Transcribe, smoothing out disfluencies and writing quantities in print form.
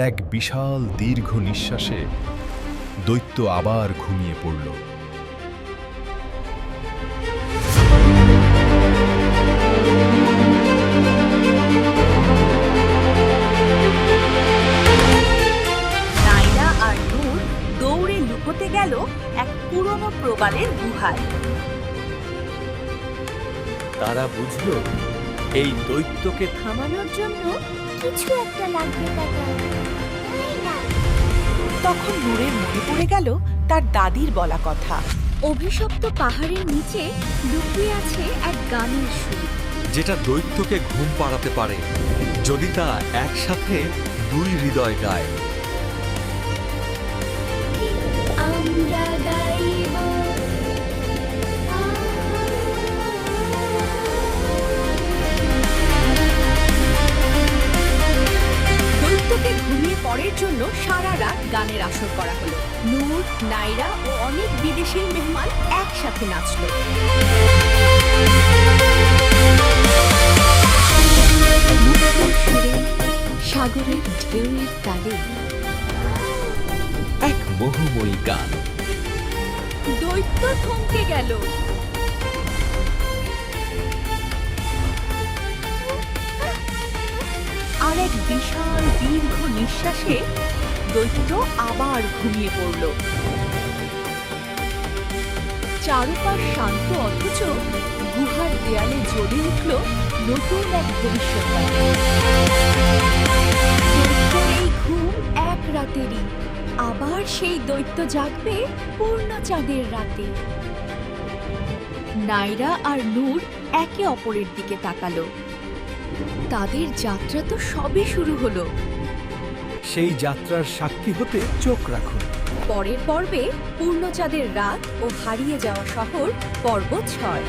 এক বিশাল দীর্ঘ নিঃশ্বাসে দৈত্য আবার ঘুমিয়ে পড়ল। নাইরা আর নূর দৌড়ে লুকোতে গেল এক পুরনো প্রবালের গুহায়। তারা বুঝল এই দৈত্যকে থামানোর জন্য কিছু একটা লাগবে তাদের। তখন নূরের মনে পড়ে গেল তার দাদির বলা কথা। অভিশপ্ত পাহাড়ের নিচে লুকিয়ে আছে এক গানের সুর, যেটা দৈত্যকে ঘুম পাড়াতে পারে যদি তা একসাথে দুই হৃদয় গায়। আমরা গাইব দৈত্যকে ঘুমিয়ে পড়ার জন্য সারা রাত গানের আসর করা হলো। নূর, নাইরা ও অনেক বিদেশি মেহমান একসাথে নাচল। সুরে সাগরের ঢেউয়ের তালে এক মোহময়ী গান। দৈত্য থমকে গেল। আর এক বিশাল দীর্ঘ নিঃশ্বাসে দৈত্য আবার ঘুমিয়ে পড়ল। চারুপাশ শান্ত, অথচ গুহার দেয়ালে জ্বলে উঠল নতুন এক ভবিষ্যৎবাণী। দৈত্যর এই ঘুম এক রাতেরই, আবার সেই দৈত্য জাগবে পূর্ণ চাঁদের রাতে। নাইরা আর নূর একে অপরের দিকে তাকালো। তাদের যাত্রা তো সবে শুরু হলো। সেই যাত্রার সাক্ষী হতে চোখ রাখুন। পরের পর্বে পূর্ণচাঁদের রাত ও হারিয়ে যাওয়া শহর, পর্ব 6।